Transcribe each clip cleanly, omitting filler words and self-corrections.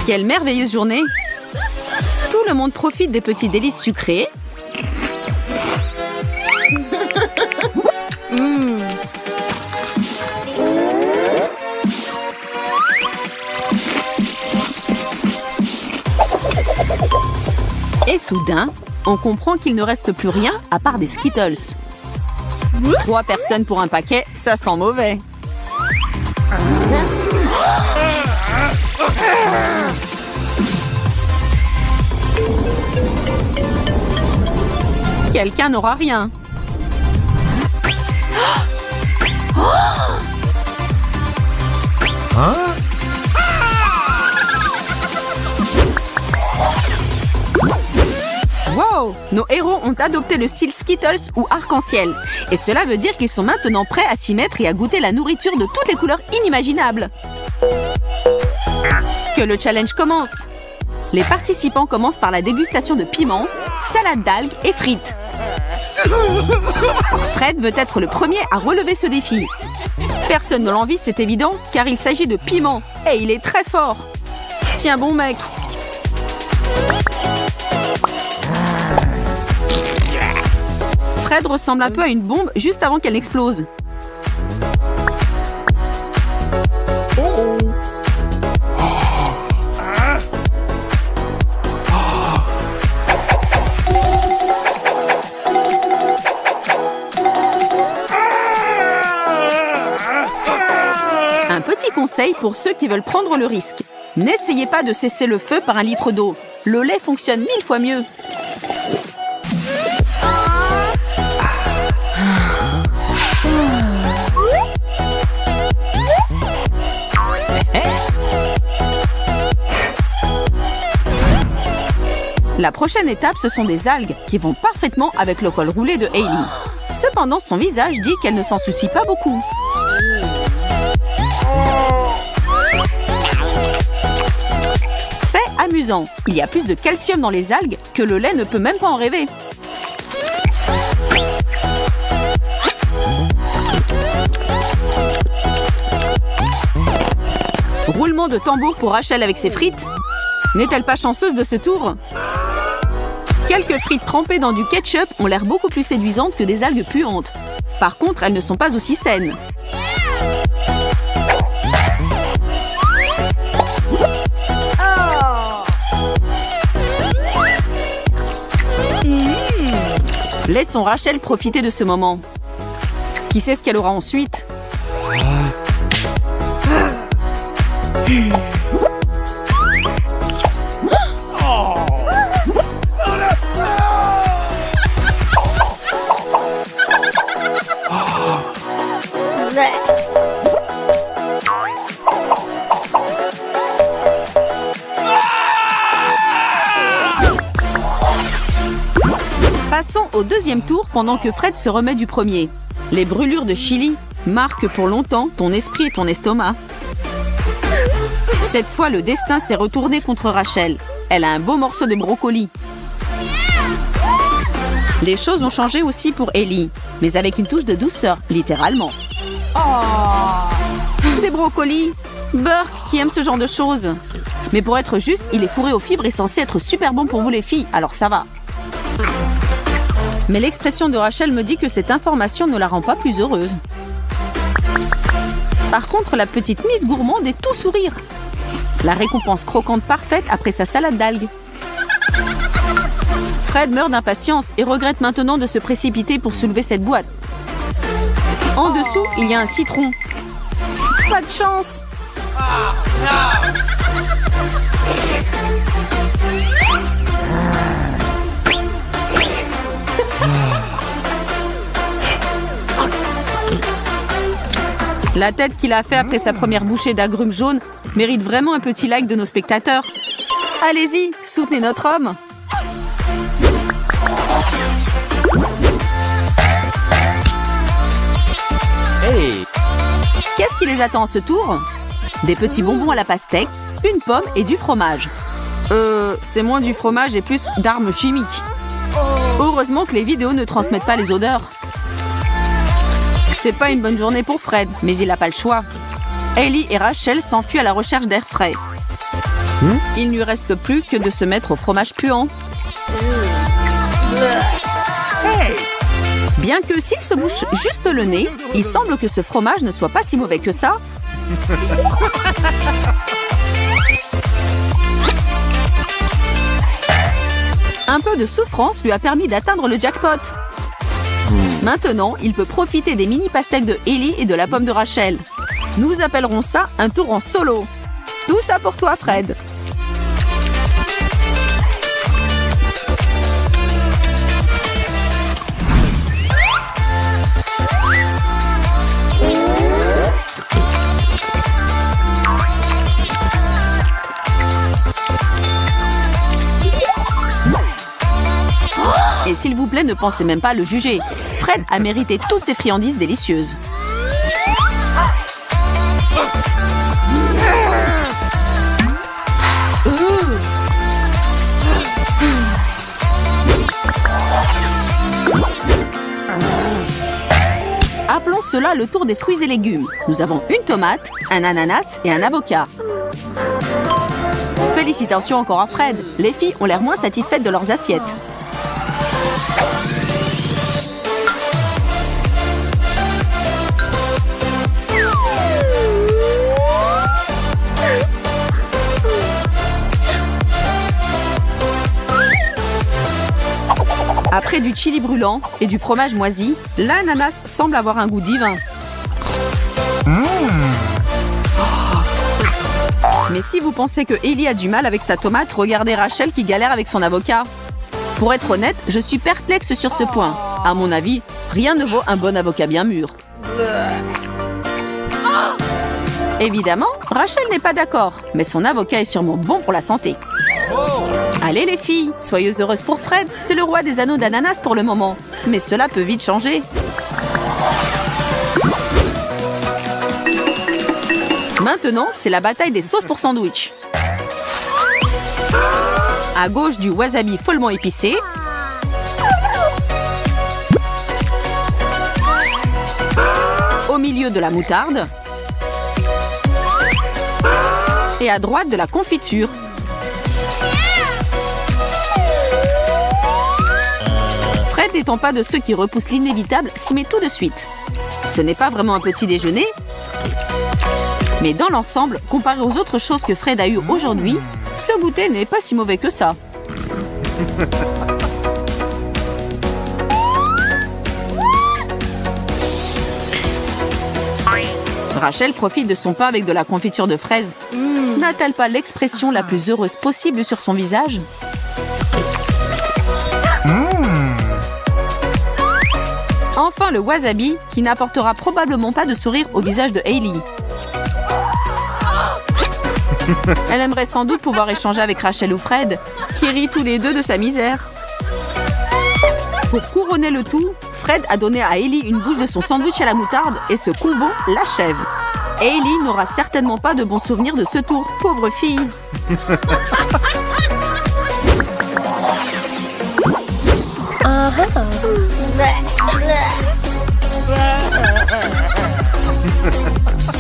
Quelle merveilleuse journée! Tout le monde profite des petits délices sucrés. Et soudain, on comprend qu'il ne reste plus rien à part des Skittles. 3 personnes pour un paquet, ça sent mauvais. Quelqu'un n'aura rien. Hein? Wow! Nos héros ont adopté le style Skittles ou arc-en-ciel. Et cela veut dire qu'ils sont maintenant prêts à s'y mettre et à goûter la nourriture de toutes les couleurs inimaginables. Que le challenge commence! Les participants commencent par la dégustation de piments, salade d'algues et frites. Fred veut être le premier à relever ce défi. Personne ne l'envie, c'est évident, car il s'agit de piment. Et il est très fort. Tiens bon mec. Fred ressemble un peu à une bombe juste avant qu'elle n'explose. Un petit conseil pour ceux qui veulent prendre le risque. N'essayez pas de cesser le feu par un litre d'eau. Le lait fonctionne 1000 fois mieux. La prochaine étape, ce sont des algues qui vont parfaitement avec le col roulé de Hailey. Cependant, son visage dit qu'elle ne s'en soucie pas beaucoup. Fait amusant, il y a plus de calcium dans les algues que le lait ne peut même pas en rêver. Roulement de tambour pour Rachel avec ses frites. N'est-elle pas chanceuse de ce tour? Quelques frites trempées dans du ketchup ont l'air beaucoup plus séduisantes que des algues puantes. Par contre, elles ne sont pas aussi saines. Laissons Rachel profiter de ce moment. Qui sait ce qu'elle aura ensuite? Passons au deuxième tour pendant que Fred se remet du premier. Les brûlures de chili marquent pour longtemps ton esprit et ton estomac. Cette fois, le destin s'est retourné contre Rachel. Elle a un beau morceau de brocoli. Les choses ont changé aussi pour Hailey, mais avec une touche de douceur, littéralement. Oh, des brocolis! Burke qui aime ce genre de choses. Mais pour être juste, il est fourré aux fibres et censé être super bon pour vous les filles, alors ça va. Mais l'expression de Rachel me dit que cette information ne la rend pas plus heureuse. Par contre, la petite Miss Gourmande est tout sourire. La récompense croquante parfaite après sa salade d'algues. Fred meurt d'impatience et regrette maintenant de se précipiter pour soulever cette boîte. En dessous, il y a un citron. Pas de chance! La tête qu'il a fait après sa première bouchée d'agrumes jaunes mérite vraiment un petit like de nos spectateurs. Allez-y, soutenez notre homme. Hey! Qu'est-ce qui les attend à ce tour? Des petits bonbons à la pastèque, une pomme et du fromage. C'est moins du fromage et plus d'armes chimiques. Heureusement que les vidéos ne transmettent pas les odeurs. C'est pas une bonne journée pour Fred, mais il n'a pas le choix. Hailey et Rachel s'enfuient à la recherche d'air frais. Il ne lui reste plus que de se mettre au fromage puant. Bien que s'il se bouche juste le nez, il semble que ce fromage ne soit pas si mauvais que ça. Un peu de souffrance lui a permis d'atteindre le jackpot. Maintenant, il peut profiter des mini pastèques de Ellie et de la pomme de Rachel. Nous appellerons ça un tour en solo. Tout ça pour toi, Fred. Et s'il vous plaît, ne pensez même pas à le juger. Fred a mérité toutes ces friandises délicieuses. Appelons cela le tour des fruits et légumes. Nous avons une tomate, un ananas et un avocat. Félicitations encore à Fred. Les filles ont l'air moins satisfaites de leurs assiettes. Après du chili brûlant et du fromage moisi, l'ananas semble avoir un goût divin. Mais si vous pensez que Ellie a du mal avec sa tomate, regardez Rachel qui galère avec son avocat. Pour être honnête, je suis perplexe sur ce point. À mon avis, rien ne vaut un bon avocat bien mûr. Évidemment, Rachel n'est pas d'accord, mais son avocat est sûrement bon pour la santé. Allez les filles, soyez heureuses pour Fred, c'est le roi des anneaux d'ananas pour le moment. Mais cela peut vite changer. Maintenant, c'est la bataille des sauces pour sandwich. À gauche du wasabi follement épicé. Au milieu de la moutarde. Et à droite de la confiture. Fred n'étant pas de ceux qui repoussent l'inévitable, s'y met tout de suite. Ce n'est pas vraiment un petit déjeuner, mais dans l'ensemble, comparé aux autres choses que Fred a eues aujourd'hui, ce goûter n'est pas si mauvais que ça. Rachel profite de son pain avec de la confiture de fraises. N'a-t-elle pas l'expression la plus heureuse possible sur son visage ? Enfin, le wasabi, qui n'apportera probablement pas de sourire au visage de Hailey. Elle aimerait sans doute pouvoir échanger avec Rachel ou Fred, qui rient tous les deux de sa misère. Pour couronner le tout, Fred a donné à Hailey une bouche de son sandwich à la moutarde et ce combo l'achève. Hailey n'aura certainement pas de bons souvenirs de ce tour, pauvre fille.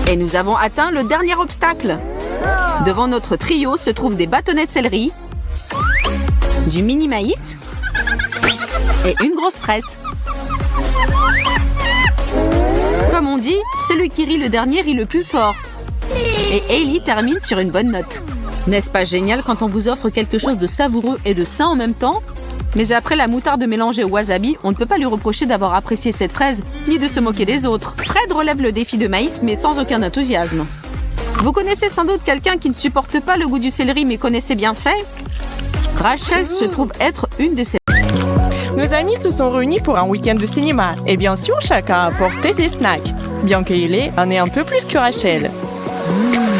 Et nous avons atteint le dernier obstacle. Devant notre trio se trouvent des bâtonnets de céleri, du mini maïs et une grosse fraise. Comme on dit, celui qui rit le dernier rit le plus fort. Et Hailey termine sur une bonne note. N'est-ce pas génial quand on vous offre quelque chose de savoureux et de sain en même temps ? Mais après la moutarde mélangée au wasabi, on ne peut pas lui reprocher d'avoir apprécié cette fraise, ni de se moquer des autres. Fred relève le défi de maïs, mais sans aucun enthousiasme. Vous connaissez sans doute quelqu'un qui ne supporte pas le goût du céleri, mais connaissait bien fait ? Rachel se trouve être une de ces... Nos amis se sont réunis pour un week-end de cinéma, et bien sûr, chacun a apporté ses snacks. Bien qu'Hailey en ait un peu plus que Rachel.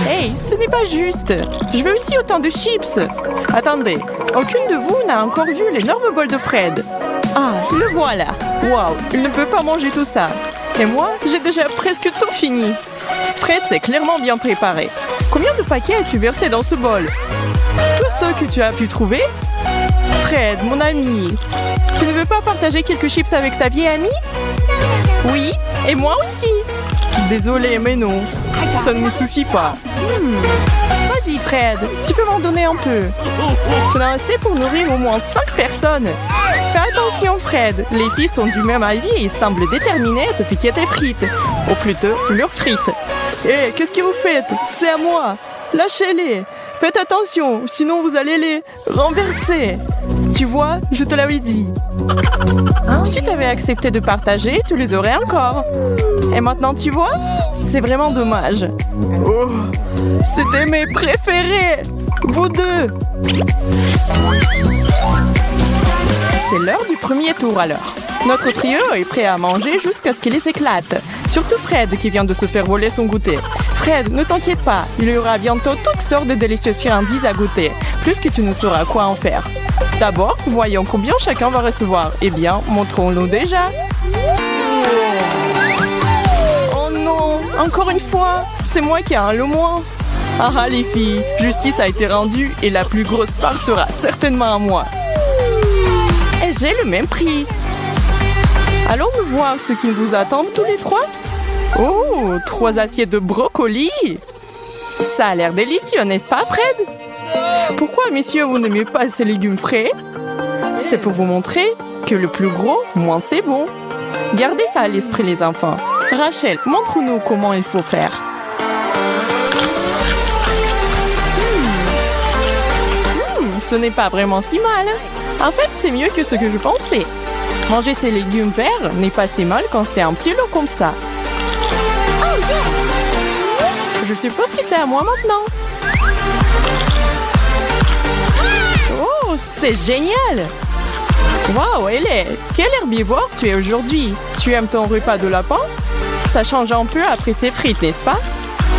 Hey, ce n'est pas juste. Je veux aussi autant de chips. Attendez, aucune de vous n'a encore vu l'énorme bol de Fred. Ah, le voilà. Waouh, il ne peut pas manger tout ça. Et moi, j'ai déjà presque tout fini. Fred s'est clairement bien préparé. Combien de paquets as-tu versé dans ce bol? Tous ceux que tu as pu trouver? Fred, mon ami, tu ne veux pas partager quelques chips avec ta vieille amie? Oui, et moi aussi. Désolée, mais non. Ça ne me suffit pas. Vas-y, Fred, tu peux m'en donner un peu. Tu en as assez pour nourrir au moins 5 personnes. Fais attention, Fred. Les filles sont du même avis et semblent déterminées de piquer tes frites. Ou plutôt, leurs frites. Hé, qu'est-ce que vous faites? C'est à moi. Lâchez-les. Faites attention, sinon vous allez les renverser. Tu vois, je te l'avais dit. Si tu avais accepté de partager, tu les aurais encore. Et maintenant, tu vois, c'est vraiment dommage. Oh, c'était mes préférés. Vous deux. C'est l'heure du premier tour alors. Notre trio est prêt à manger jusqu'à ce qu'il les éclate. Surtout Fred qui vient de se faire voler son goûter. Fred, ne t'inquiète pas, il y aura bientôt toutes sortes de délicieuses friandises à goûter, plus que tu ne sauras quoi en faire. D'abord, voyons combien chacun va recevoir. Eh bien, montrons-nous déjà. Oh non, encore une fois, c'est moi qui ai le moins. Ah les filles, justice a été rendue et la plus grosse part sera certainement à moi. Et j'ai le même prix. Allons-nous voir ce qui vous attend tous les trois? Oh, 3 assiettes de brocoli! Ça a l'air délicieux, n'est-ce pas, Fred? Pourquoi, messieurs, vous n'aimez pas ces légumes frais? C'est pour vous montrer que le plus gros, moins c'est bon. Gardez ça à l'esprit, les enfants. Rachel, montre-nous comment il faut faire. Ce n'est pas vraiment si mal. En fait, c'est mieux que ce que je pensais. Manger ces légumes verts n'est pas si mal quand c'est un petit lot comme ça. Je suppose que c'est à moi maintenant. Oh, c'est génial! Waouh, Hélène, quel herbivore tu es aujourd'hui? Tu aimes ton repas de lapin? Ça change un peu après ces frites, n'est-ce pas?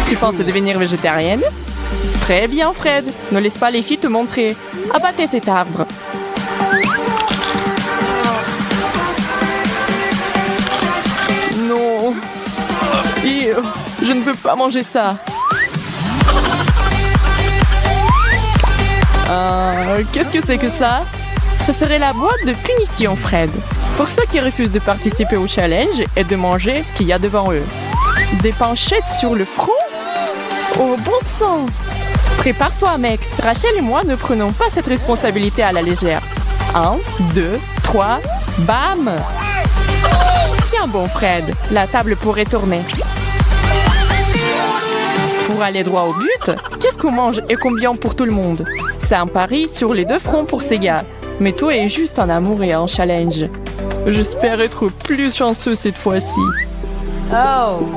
Tu penses devenir végétarienne? Très bien, Fred. Ne laisse pas les filles te montrer. Abattez cet arbre. Non. Je ne veux pas manger ça. Qu'est-ce que c'est que ça? Ça serait la boîte de punition, Fred. Pour ceux qui refusent de participer au challenge et de manger ce qu'il y a devant eux. Des panchettes sur le front? Oh, bon sang! Prépare-toi, mec. Rachel et moi ne prenons pas cette responsabilité à la légère. 1, 2, 3, bam! Tiens bon, Fred. La table pourrait tourner. Pour aller droit au but, qu'est-ce qu'on mange et combien pour tout le monde? C'est un pari sur les 2 fronts pour ces gars. Mais toi est juste un amour et un challenge. J'espère être plus chanceux cette fois-ci. Oh!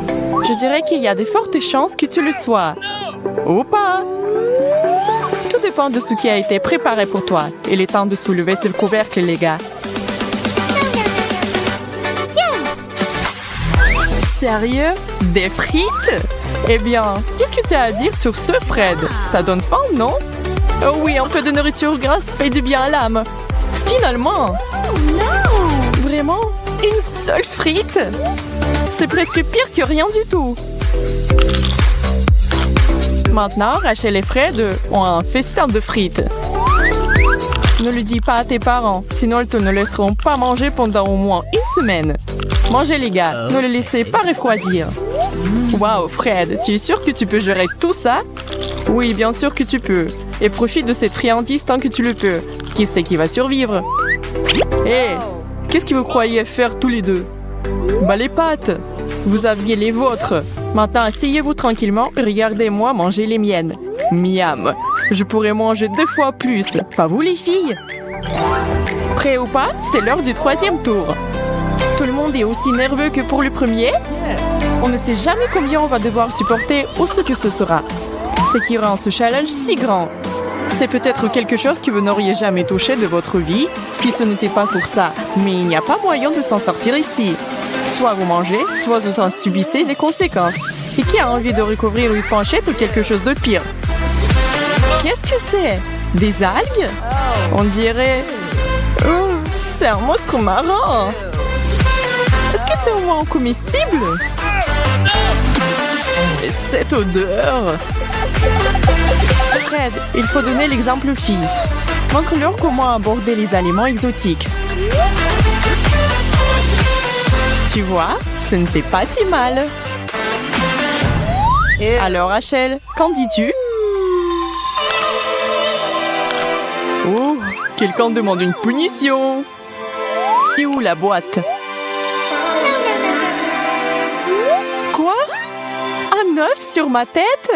Je dirais qu'il y a de fortes chances que tu le sois. Ou pas! Tout dépend de ce qui a été préparé pour toi. Il est temps de soulever ce couvercle, les gars. Sérieux? Des frites? Eh bien, qu'est-ce que tu as à dire sur ce, Fred? Ça donne faim, non? Oh oui, un peu de nourriture grasse fait du bien à l'âme. Finalement! Vraiment? Une seule frite? C'est presque pire que rien du tout. Maintenant, Rachel et Fred ont un festin de frites. Ne le dis pas à tes parents, sinon ils te ne laisseront pas manger pendant au moins 1 semaine. Mangez les gars, ne les laissez pas refroidir. Waouh, Fred, tu es sûr que tu peux gérer tout ça? Oui, bien sûr que tu peux. Et profite de cette friandise tant que tu le peux. Qui c'est qui va survivre? Hé, qu'est-ce que vous croyez faire tous les deux? Bah les pâtes! Vous aviez les vôtres. Maintenant, asseyez-vous tranquillement et regardez-moi manger les miennes. Miam! Je pourrais manger 2 fois plus. Pas vous les filles? Prêts ou pas, c'est l'heure du 3e tour. Tout le monde est aussi nerveux que pour le premier. On ne sait jamais combien on va devoir supporter ou ce que ce sera. Ce qui rend ce challenge si grand. C'est peut-être quelque chose que vous n'auriez jamais touché de votre vie si ce n'était pas pour ça. Mais il n'y a pas moyen de s'en sortir ici. Soit vous mangez, soit vous en subissez les conséquences. Et qui a envie de recouvrir une panchette ou quelque chose de pire? Qu'est-ce que c'est? Des algues? On dirait... Oh, c'est un monstre marin! Est-ce que c'est au moins comestible? Et cette odeur! Fred, il faut donner l'exemple aux filles. Montre-leur comment aborder les aliments exotiques. Tu vois, ce n'était pas si mal. Alors Rachel, qu'en dis-tu? quelqu'un demande une punition. Et où la boîte? Quoi? Un œuf sur ma tête?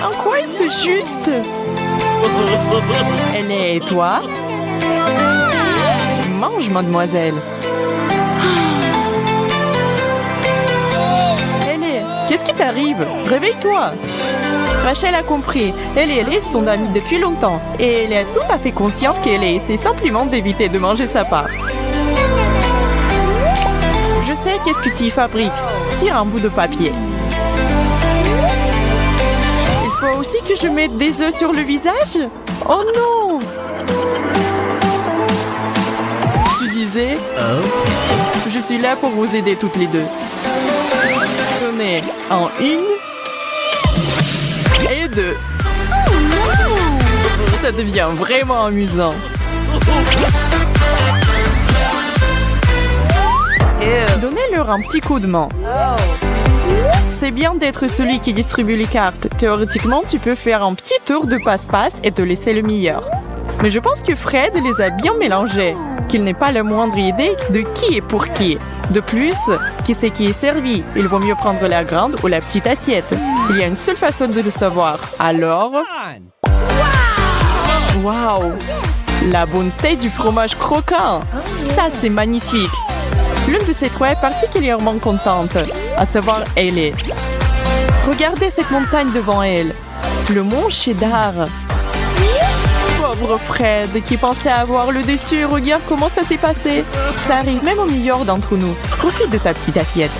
En quoi est-ce juste? Elle est et toi? Mange, mademoiselle. Qu'est-ce qui t'arrive? Réveille-toi! Rachel a compris. Elle et Ellie sont amies depuis longtemps. Et elle est tout à fait consciente qu'Ellie essaie simplement d'éviter de manger sa part. Je sais qu'est-ce que tu y fabriques. Tire un bout de papier. Il faut aussi que je mette des œufs sur le visage? Oh non! Tu disais? Je suis là pour vous aider toutes les deux. En 1 et 2. Ça devient vraiment amusant. Donnez-leur un petit coup de main. C'est bien d'être celui qui distribue les cartes. Théoriquement, tu peux faire un petit tour de passe-passe et te laisser le meilleur. Mais je pense que Fred les a bien mélangés, qu'il n'ait pas la moindre idée de qui est pour qui. De plus, qui c'est qui est servi? Il vaut mieux prendre la grande ou la petite assiette. Il y a une seule façon de le savoir. Alors... Waouh! La bonté du fromage croquant! Ça, c'est magnifique! L'une de ces trois est particulièrement contente, à savoir Ellie. Regardez cette montagne devant elle. Le mont Cheddar. Pauvre Fred, qui pensait avoir le dessus. Regarde comment ça s'est passé. Ça arrive même au meilleur d'entre nous. Profite de ta petite assiette.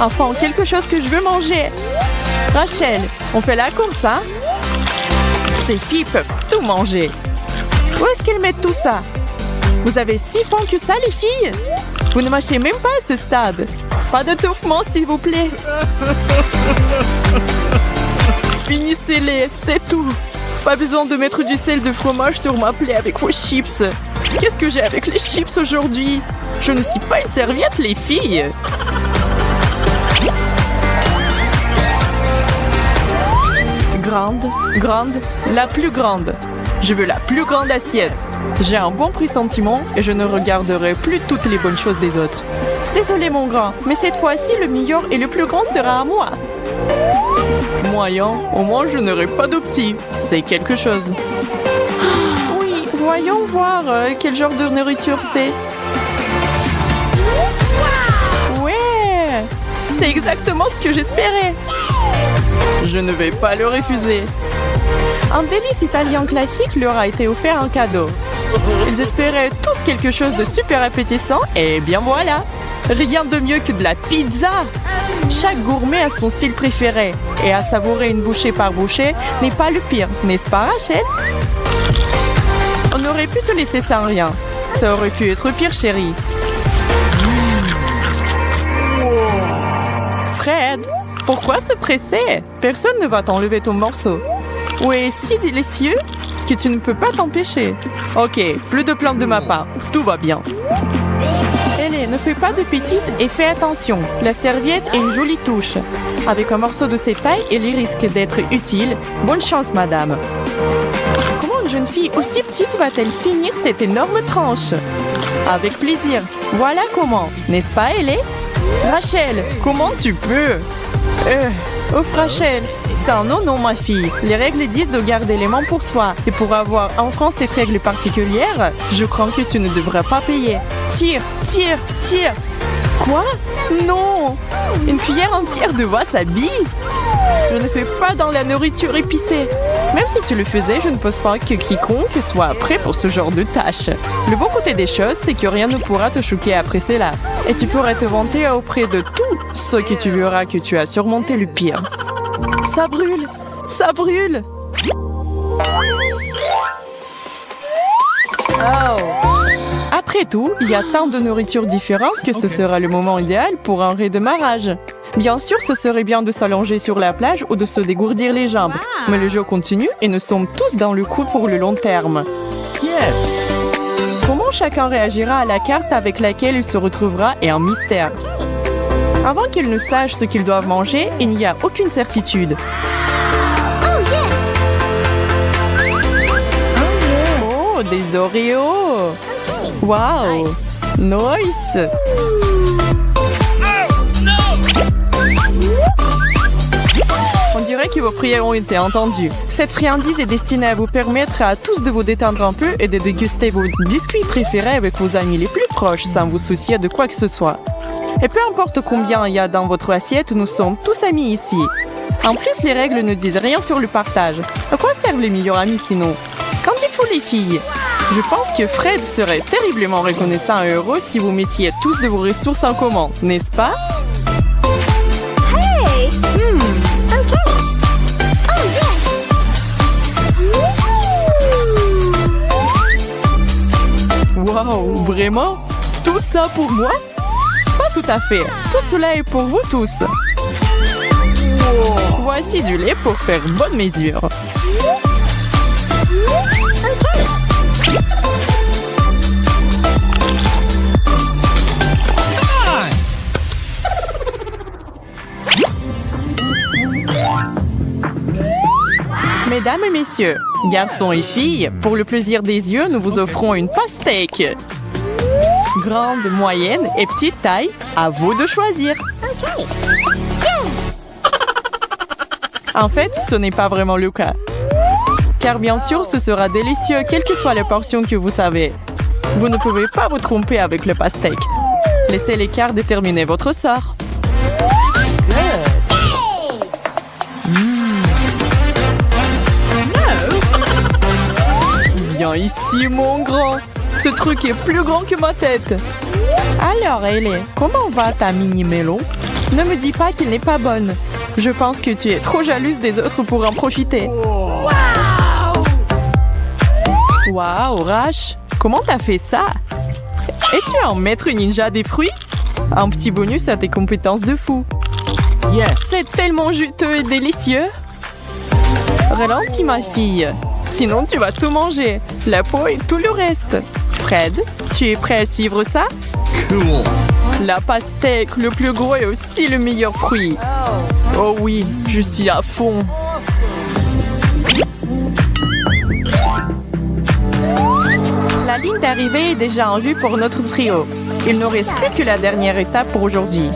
Enfin, quelque chose que je veux manger. Rachel, on fait la course, hein? Ces filles peuvent tout manger. Où est-ce qu'elles mettent tout ça? Vous avez si faim que ça, les filles? Vous ne mâchez même pas à ce stade. Pas d'étouffement, s'il vous plaît. Finissez-les, c'est tout. Pas besoin de mettre du sel de fromage sur ma plaie avec vos chips. Qu'est-ce que j'ai avec les chips aujourd'hui? Je ne suis pas une serviette, les filles. Grande, la plus grande. Je veux la plus grande assiette. J'ai un bon pressentiment et je ne regarderai plus toutes les bonnes choses des autres. Désolé mon grand, mais cette fois-ci, le meilleur et le plus grand sera à moi. Moyen, au moins je n'aurai pas de petits. C'est quelque chose. Oui, voyons voir quel genre de nourriture c'est. Ouais, c'est exactement ce que j'espérais. Je ne vais pas le refuser. Un délice italien classique leur a été offert en cadeau. Ils espéraient tous quelque chose de super appétissant et bien voilà. Rien de mieux que de la pizza. Chaque gourmet a son style préféré et à savourer une bouchée par bouchée n'est pas le pire, n'est-ce pas Rachel? On aurait pu te laisser sans rien. Ça aurait pu être pire, chérie. Fred, pourquoi se presser? Personne ne va t'enlever ton morceau. Ou est si délicieux que tu ne peux pas t'empêcher. Ok, plus de plaintes de ma part. Tout va bien. Ellie, ne fais pas de bêtises et fais attention. La serviette est une jolie touche. Avec un morceau de cette taille, elle risque d'être utile. Bonne chance, madame. Comment une jeune fille aussi petite va-t-elle finir cette énorme tranche? Avec plaisir. Voilà comment. N'est-ce pas, Ellie? Rachel, comment tu peux? Oh, Rachel, c'est un non, ma fille. Les règles disent de garder les mains pour soi. Et pour avoir enfreint cette règle particulière, je crois que tu ne devrais pas payer. Tire. Quoi? Non! Une cuillère entière de wasabi? Je ne fais pas dans la nourriture épicée. Même si tu le faisais, je ne pense pas que quiconque soit prêt pour ce genre de tâche. Le bon côté des choses, c'est que rien ne pourra te choquer après cela. Et tu pourrais te vanter auprès de tous ceux que tu verras que tu as surmonté le pire. Ça brûle! Ça brûle! Après tout, il y a tant de nourritures différentes que ce sera le moment idéal pour un redémarrage. Bien sûr, ce serait bien de s'allonger sur la plage ou de se dégourdir les jambes. Mais le jeu continue et nous sommes tous dans le coup pour le long terme. Comment chacun réagira à la carte avec laquelle il se retrouvera est un mystère. Avant qu'ils ne sachent ce qu'ils doivent manger, il n'y a aucune certitude. des Oreos. Wow, nice. On dirait que vos prières ont été entendues. Cette friandise est destinée à vous permettre à tous de vous détendre un peu et de déguster vos biscuits préférés avec vos amis les plus proches sans vous soucier de quoi que ce soit. Et peu importe combien il y a dans votre assiette, nous sommes tous amis ici. En plus, les règles ne disent rien sur le partage. À quoi servent les meilleurs amis sinon? Qu'en dites-vous les filles? Je pense que Fred serait terriblement reconnaissant et heureux si vous mettiez tous de vos ressources en commun, n'est-ce pas? Wow, vraiment? Tout ça pour moi? Pas tout à fait. Tout cela est pour vous tous. Voici du lait pour faire bonne mesure. Mesdames et messieurs, garçons et filles, pour le plaisir des yeux, nous vous offrons une pastèque. Grande, moyenne et petite taille, à vous de choisir. En fait, ce n'est pas vraiment le cas. Car bien sûr, ce sera délicieux, quelle que soit la portion que vous savez. Vous ne pouvez pas vous tromper avec le pastèque. Laissez l'écart déterminer votre sort. Viens ici, mon grand. Ce truc est plus grand que ma tête. Alors, Ellie, comment va ta mini-melon? Ne me dis pas qu'il n'est pas bonne. Je pense que tu es trop jalouse des autres pour en profiter. Waouh, Rash, comment t'as fait ça? Es-tu un maître ninja des fruits? Un petit bonus à tes compétences de fou. C'est tellement juteux et délicieux. Ralentis, ma fille. Sinon, tu vas tout manger. La peau et tout le reste. Fred, tu es prêt à suivre ça? Cool. La pastèque, le plus gros et aussi le meilleur fruit. Oh oui, je suis à fond. La ligne d'arrivée est déjà en vue pour notre trio. Il ne reste plus que la dernière étape pour aujourd'hui.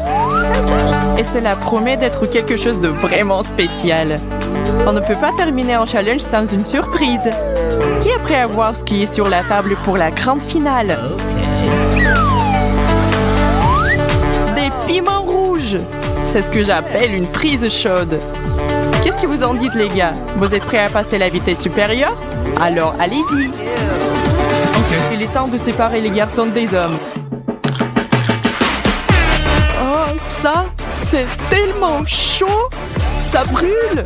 Et cela promet d'être quelque chose de vraiment spécial. On ne peut pas terminer un challenge sans une surprise. Qui est prêt à voir ce qui est sur la table pour la grande finale? Des piments rouges! C'est ce que j'appelle une prise chaude. Qu'est-ce que vous en dites, les gars? Vous êtes prêts à passer la vitesse supérieure? Alors, allez-y! Il est temps de séparer les garçons des hommes. Oh, ça, c'est tellement chaud! Ça brûle!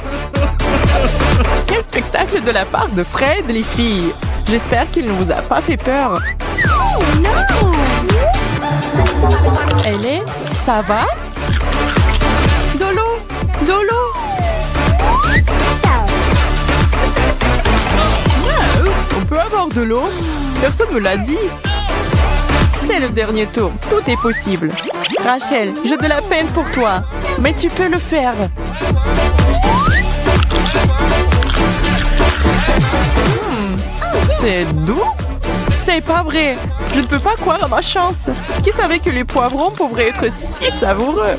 Quel spectacle de la part de Fred, les filles! J'espère qu'il ne vous a pas fait peur. Oh non! Ellie, ça va? De l'eau! De l'eau! On peut avoir de l'eau? Personne ne me l'a dit. C'est le dernier tour. Tout est possible. Rachel, j'ai de la peine pour toi. Mais tu peux le faire. C'est doux? C'est pas vrai. Je ne peux pas croire à ma chance. Qui savait que les poivrons pourraient être si savoureux?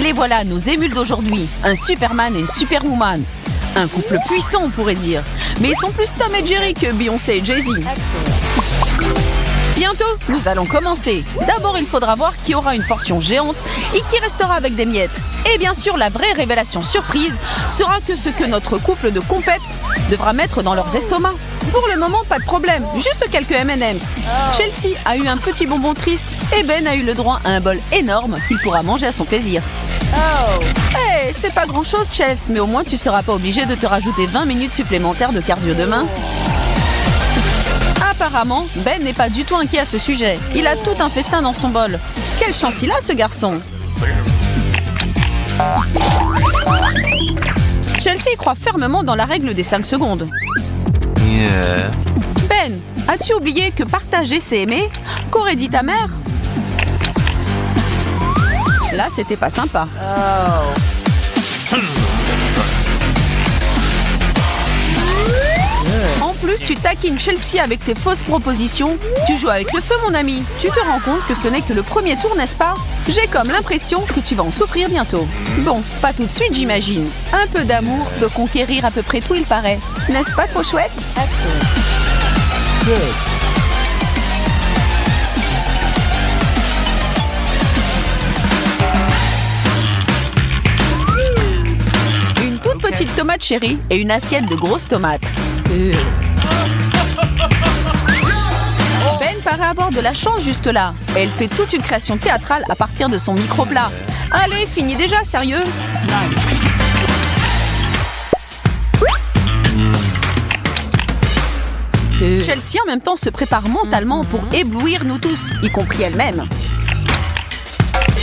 Les voilà, nos émules d'aujourd'hui. Un Superman et une Superwoman. Un couple puissant, on pourrait dire. Mais ils sont plus Tom et Jerry que Beyoncé et Jay-Z. Bientôt, nous allons commencer. D'abord, il faudra voir qui aura une portion géante et qui restera avec des miettes. Et bien sûr, la vraie révélation surprise sera que ce que notre couple de compètes devra mettre dans leurs estomacs. Pour le moment, pas de problème, juste quelques M&M's. Chelsea a eu un petit bonbon triste et Ben a eu le droit à un bol énorme qu'il pourra manger à son plaisir. Hey, c'est pas grand-chose, Chelsea, mais au moins tu seras pas obligé de te rajouter 20 minutes supplémentaires de cardio demain. Apparemment, Ben n'est pas du tout inquiet à ce sujet. Il a tout un festin dans son bol. Quelle chance il a, ce garçon! Chelsea croit fermement dans la règle des 5 secondes. Ben, as-tu oublié que partager c'est aimer? Qu'aurait dit ta mère? Là, c'était pas sympa. plus, tu taquines Chelsea avec tes fausses propositions. Tu joues avec le feu, mon ami. Tu te rends compte que ce n'est que le premier tour, n'est-ce pas? J'ai comme l'impression que tu vas en souffrir bientôt. Bon, pas tout de suite, j'imagine. Un peu d'amour peut conquérir à peu près tout, il paraît. N'est-ce pas trop chouette? Une toute petite tomate chérie et une assiette de grosses tomates. Ben paraît avoir de la chance jusque-là. Elle fait toute une création théâtrale à partir de son micro-plat. Allez, finis déjà, sérieux? Chelsea en même temps se prépare mentalement pour éblouir nous tous, y compris elle-même.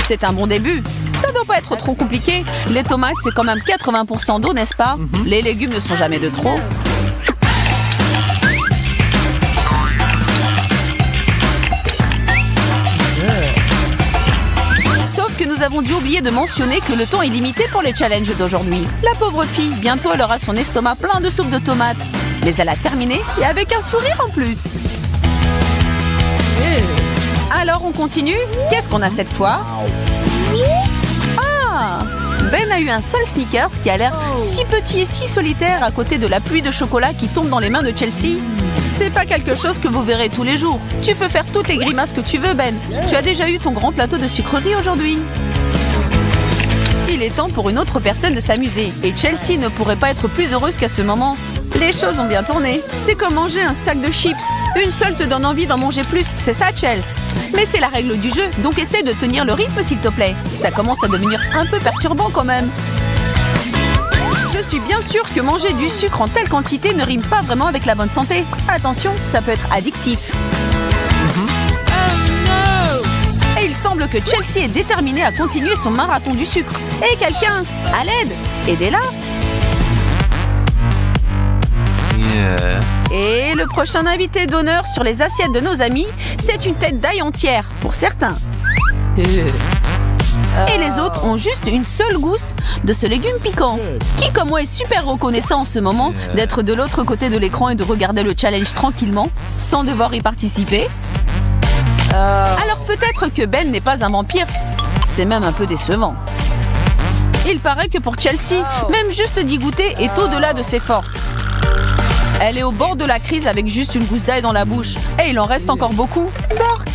C'est un bon début. Ça doit pas être trop compliqué. Les tomates, c'est quand même 80% d'eau, n'est-ce pas? Les légumes ne sont jamais de trop. Sauf que nous avons dû oublier de mentionner que le temps est limité pour les challenges d'aujourd'hui. La pauvre fille, bientôt elle aura son estomac plein de soupe de tomates. Mais elle a terminé et avec un sourire en plus. Alors on continue? Qu'est-ce qu'on a cette fois? Ah! Ben a eu un seul Snickers qui a l'air si petit et si solitaire à côté de la pluie de chocolat qui tombe dans les mains de Chelsea. C'est pas quelque chose que vous verrez tous les jours. Tu peux faire toutes les grimaces que tu veux, Ben. Tu as déjà eu ton grand plateau de sucreries aujourd'hui. Il est temps pour une autre personne de s'amuser. Et Chelsea ne pourrait pas être plus heureuse qu'à ce moment. Les choses ont bien tourné. C'est comme manger un sac de chips. Une seule te donne envie d'en manger plus, c'est ça, Chelsea. Mais c'est la règle du jeu, donc essaie de tenir le rythme, s'il te plaît. Ça commence à devenir un peu perturbant quand même. Je suis bien sûre que manger du sucre en telle quantité ne rime pas vraiment avec la bonne santé. Attention, ça peut être addictif. Et il semble que Chelsea est déterminée à continuer son marathon du sucre. Et quelqu'un, à l'aide, aidez-la. Et le prochain invité d'honneur sur les assiettes de nos amis, c'est une tête d'ail entière, pour certains. Et les autres ont juste une seule gousse de ce légume piquant. Qui comme moi est super reconnaissant en ce moment d'être de l'autre côté de l'écran et de regarder le challenge tranquillement, sans devoir y participer? Alors peut-être que Ben n'est pas un vampire. C'est même un peu décevant. Il paraît que pour Chelsea, même juste d'y goûter est au-delà de ses forces. Elle est au bord de la crise avec juste une gousse d'ail dans la bouche. Et il en reste encore beaucoup. Burk,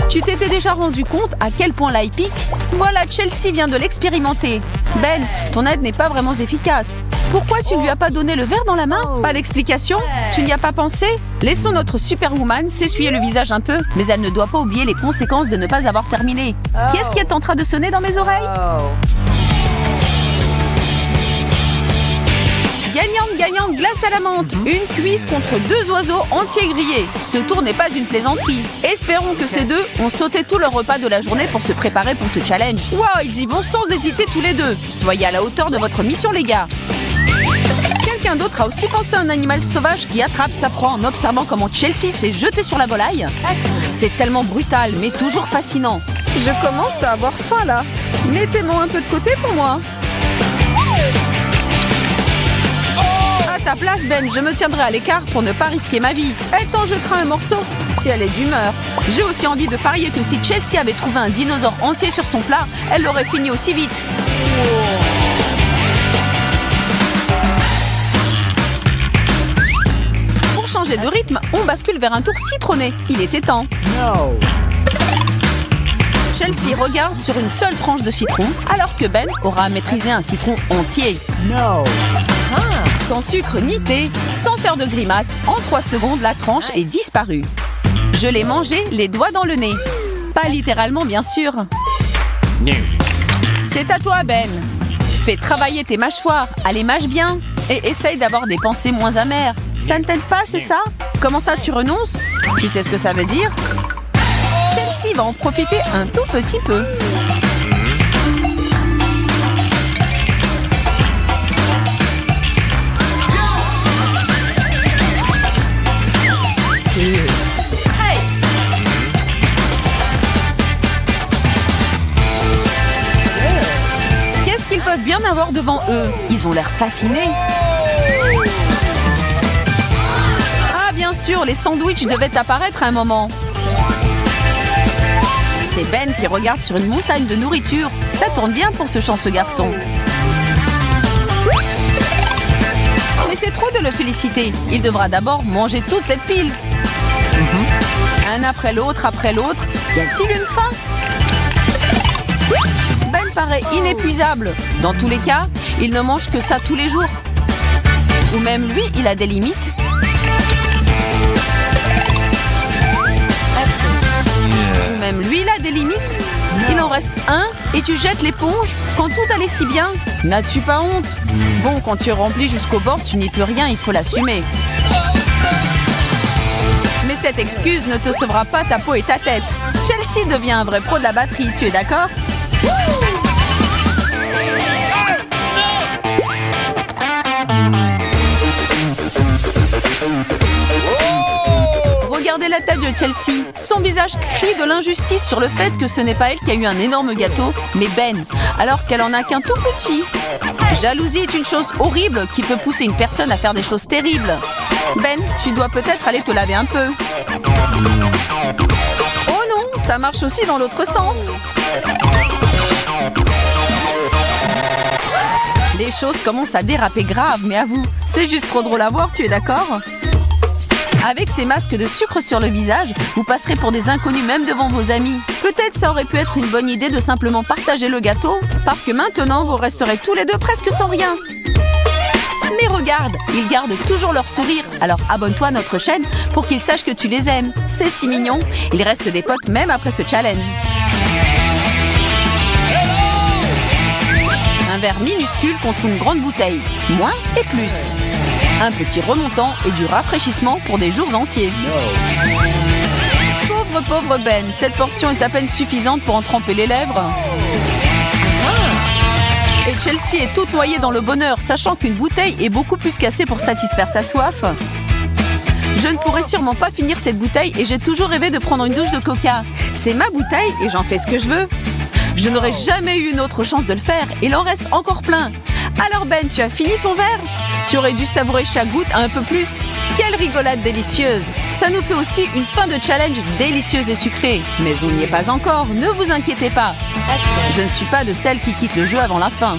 tu t'étais déjà rendu compte à quel point l'ail pique? Voilà, Chelsea vient de l'expérimenter. Ben, ton aide n'est pas vraiment efficace. Pourquoi tu ne lui as pas donné le verre dans la main? Pas d'explication? Tu n'y as pas pensé? Laissons notre superwoman s'essuyer le visage un peu, mais elle ne doit pas oublier les conséquences de ne pas avoir terminé. Qu'est-ce qui est en train de sonner dans mes oreilles? Gagnante, glace à la menthe. Une cuisse contre 2 oiseaux entiers grillés. Ce tour n'est pas une plaisanterie. Espérons que ces deux ont sauté tout leur repas de la journée pour se préparer pour ce challenge. Wow, ils y vont sans hésiter tous les deux. Soyez à la hauteur de votre mission, les gars. Quelqu'un d'autre a aussi pensé à un animal sauvage qui attrape sa proie en observant comment Chelsea s'est jetée sur la volaille. C'est tellement brutal, mais toujours fascinant. Je commence à avoir faim, là. Mettez-moi un peu de côté pour moi. Ta place, Ben, je me tiendrai à l'écart pour ne pas risquer ma vie. Et tant je crains un morceau, si elle est d'humeur. J'ai aussi envie de parier que si Chelsea avait trouvé un dinosaure entier sur son plat, elle l'aurait fini aussi vite. Pour changer de rythme, on bascule vers un tour citronné. Il était temps. Chelsea regarde sur une seule tranche de citron, alors que Ben aura à maîtriser un citron entier. Sans sucre ni thé, sans faire de grimace, en 3 secondes, la tranche est disparue. Je l'ai mangé, les doigts dans le nez. Pas littéralement, bien sûr. C'est à toi, Ben. Fais travailler tes mâchoires, allez, mâche bien. Et essaye d'avoir des pensées moins amères. Ça ne t'aide pas, c'est ça? Comment ça, tu renonces? Tu sais ce que ça veut dire? Chelsea va en profiter un tout petit peu. Qu'est-ce qu'ils peuvent bien avoir devant eux? Ils ont l'air fascinés. Bien sûr, les sandwichs devaient apparaître à un moment. C'est Ben qui regarde sur une montagne de nourriture. Ça tourne bien pour ce chanceux garçon. Mais c'est trop de le féliciter. Il devra d'abord manger toute cette pile. Un après l'autre, y a-t-il une fin? Ben paraît inépuisable. Dans tous les cas, il ne mange que ça tous les jours. Ou même lui, il a des limites. Ou même lui, il a des limites. Il en reste un et tu jettes l'éponge quand tout allait si bien. N'as-tu pas honte? Bon, quand tu es rempli jusqu'au bord, tu n'y peux rien, il faut l'assumer. Mais cette excuse ne te sauvera pas ta peau et ta tête. Chelsea devient un vrai pro de la batterie, tu es d'accord? Regardez la tête de Chelsea. Son visage crie de l'injustice sur le fait que ce n'est pas elle qui a eu un énorme gâteau, mais Ben, alors qu'elle en a qu'un tout petit. Jalousie est une chose horrible qui peut pousser une personne à faire des choses terribles. Ben, tu dois peut-être aller te laver un peu. Oh non, ça marche aussi dans l'autre sens. Les choses commencent à déraper grave, mais avoue, c'est juste trop drôle à voir, tu es d'accord? Avec ces masques de sucre sur le visage, vous passerez pour des inconnus même devant vos amis. Peut-être ça aurait pu être une bonne idée de simplement partager le gâteau, parce que maintenant vous resterez tous les deux presque sans rien. Mais regarde, ils gardent toujours leur sourire, alors abonne-toi à notre chaîne pour qu'ils sachent que tu les aimes. C'est si mignon, ils restent des potes même après ce challenge. Un verre minuscule contre une grande bouteille, moins et plus. Un petit remontant et du rafraîchissement pour des jours entiers. Pauvre Ben, cette portion est à peine suffisante pour en tremper les lèvres. Et Chelsea est toute noyée dans le bonheur, sachant qu'une bouteille est beaucoup plus qu'assez pour satisfaire sa soif. Je ne pourrais sûrement pas finir cette bouteille et j'ai toujours rêvé de prendre une douche de coca. C'est ma bouteille et j'en fais ce que je veux. Je n'aurais jamais eu une autre chance de le faire et il en reste encore plein. Alors Ben, tu as fini ton verre? Tu aurais dû savourer chaque goutte un peu plus. Quelle rigolade délicieuse! Ça nous fait aussi une fin de challenge délicieuse et sucrée. Mais on n'y est pas encore, ne vous inquiétez pas. Je ne suis pas de celles qui quittent le jeu avant la fin.